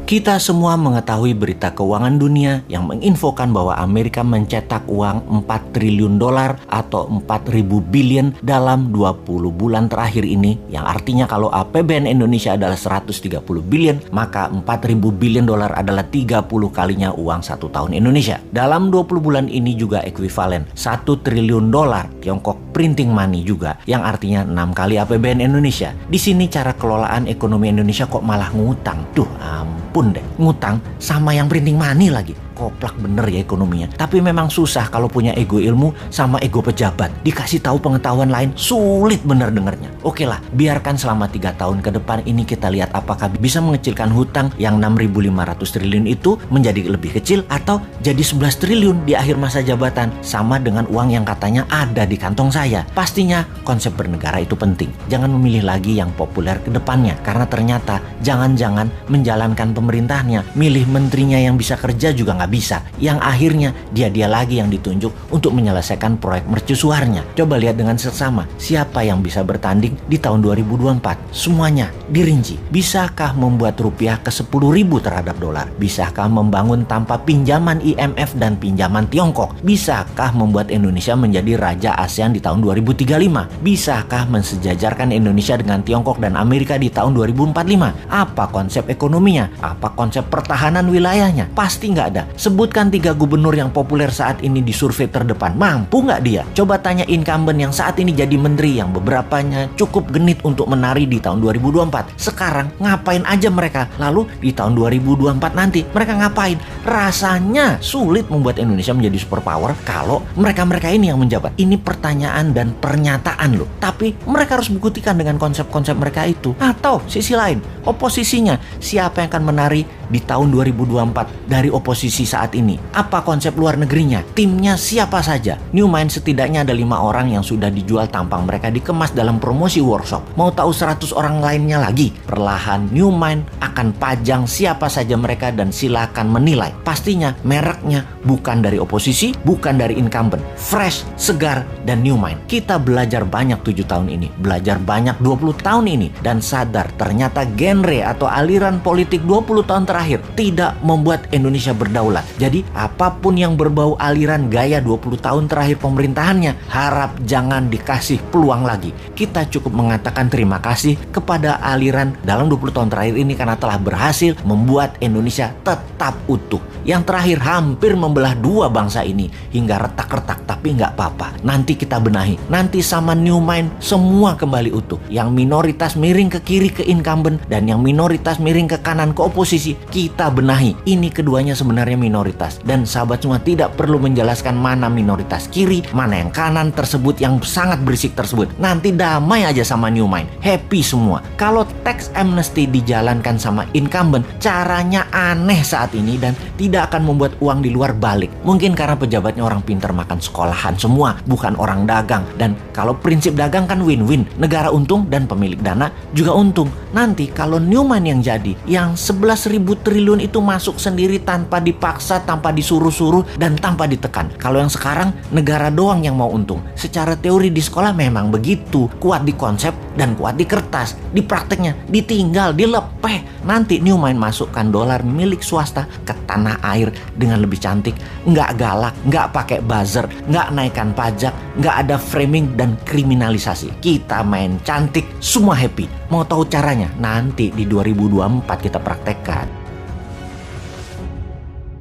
Kita semua mengetahui berita keuangan dunia yang menginfokan bahwa Amerika mencetak uang 4 triliun dolar atau 4.000 billion dalam 20 bulan terakhir ini, yang artinya kalau APBN Indonesia adalah 130 billion, maka 4.000 billion dolar adalah 30 kalinya uang 1 tahun Indonesia. Dalam 20 bulan ini juga ekuivalen 1 triliun dolar Tiongkok printing money juga, yang artinya 6 kali APBN Indonesia. Di sini cara kelolaan ekonomi Indonesia kok malah ngutang. Duh, ampun deh, ngutang sama yang printing money lagi. Koplak bener ya ekonominya. Tapi memang susah kalau punya ego ilmu sama ego pejabat. Dikasih tahu pengetahuan lain, sulit bener dengernya. Oke lah, biarkan selama 3 tahun ke depan ini kita lihat apakah bisa mengecilkan hutang yang 6.500 triliun itu menjadi lebih kecil atau jadi 11 triliun di akhir masa jabatan, sama dengan uang yang katanya ada di kantong saya. Pastinya konsep bernegara itu penting. Jangan memilih lagi yang populer ke depannya, karena ternyata jangan-jangan menjalankan pemerintahnya, milih menterinya yang bisa kerja juga nggak bisa, yang akhirnya dia lagi yang ditunjuk untuk menyelesaikan proyek mercusuarnya. Coba lihat dengan seksama siapa yang bisa bertanding di tahun 2024. Semuanya dirinci. Bisakah membuat rupiah ke 10.000 terhadap dolar? Bisakah membangun tanpa pinjaman IMF dan pinjaman Tiongkok? Bisakah membuat Indonesia menjadi raja ASEAN di tahun 2035? Bisakah mensejajarkan Indonesia dengan Tiongkok dan Amerika di tahun 2045? Apa konsep ekonominya? Apa konsep pertahanan wilayahnya? Pasti nggak ada. Sebutkan 3 gubernur yang populer saat ini di survei terdepan. Mampu nggak dia? Coba tanya incumbent yang saat ini jadi menteri, yang beberapanya cukup genit untuk menari di tahun 2024. Sekarang ngapain aja mereka? Lalu di tahun 2024 nanti mereka ngapain? Rasanya sulit membuat Indonesia menjadi superpower kalau mereka-mereka ini yang menjabat. Ini pertanyaan dan pernyataan loh. Tapi mereka harus buktikan dengan konsep-konsep mereka itu. Atau sisi lain, oposisinya. Siapa yang akan menari di tahun 2024 dari oposisi saat ini? Apa konsep luar negerinya? Timnya siapa saja? New Mind setidaknya ada 5 orang yang sudah dijual tampang mereka dikemas dalam promosi workshop. Mau tahu 100 orang lainnya lagi? Perlahan New Mind akan pajang siapa saja mereka dan silakan menilai. Pastinya mereknya bukan dari oposisi, bukan dari incumbent. Fresh, segar, dan New Mind. Kita belajar banyak 7 tahun ini, belajar banyak 20 tahun ini, dan sadar ternyata genre atau aliran politik 20 tahun terakhir tidak membuat Indonesia berdaulat. Jadi apapun yang berbau aliran gaya 20 tahun terakhir pemerintahannya, harap jangan dikasih peluang lagi. Kita cukup mengatakan terima kasih kepada aliran dalam 20 tahun terakhir ini karena telah berhasil membuat Indonesia tetap utuh. Yang terakhir hampir membelah 2 bangsa ini hingga retak-retak, tapi nggak apa-apa. Nanti kita benahi. Nanti sama New Mind semua kembali utuh. Yang minoritas miring ke kiri ke incumbent dan yang minoritas miring ke kanan ke oposisi, kita benahi. Ini keduanya sebenarnya minoritas, dan sahabat semua tidak perlu menjelaskan mana minoritas kiri, mana yang kanan tersebut yang sangat berisik tersebut. Nanti damai aja sama New Mind, happy semua. Kalau tax amnesty dijalankan sama incumbent, caranya aneh saat ini dan tidak akan membuat uang di luar balik. Mungkin karena pejabatnya orang pintar makan sekolahan semua, bukan orang dagang. Dan kalau prinsip dagang kan win-win, negara untung dan pemilik dana juga untung. Nanti kalau New Mind yang jadi, yang 11.000 triliun itu masuk sendiri tanpa dipaksa, tanpa disuruh-suruh, dan tanpa ditekan. Kalau yang sekarang negara doang yang mau untung. Secara teori di sekolah memang begitu, kuat di konsep dan kuat di kertas. Di prakteknya ditinggal, dilepeh. Nanti New Mind masukkan dolar milik swasta ke tanah air dengan lebih cantik, nggak galak, nggak pakai buzzer, nggak naikkan pajak, nggak ada framing dan kriminalisasi. Kita main cantik, semua happy. Mau tahu caranya? Nanti di 2024 kita praktekkan.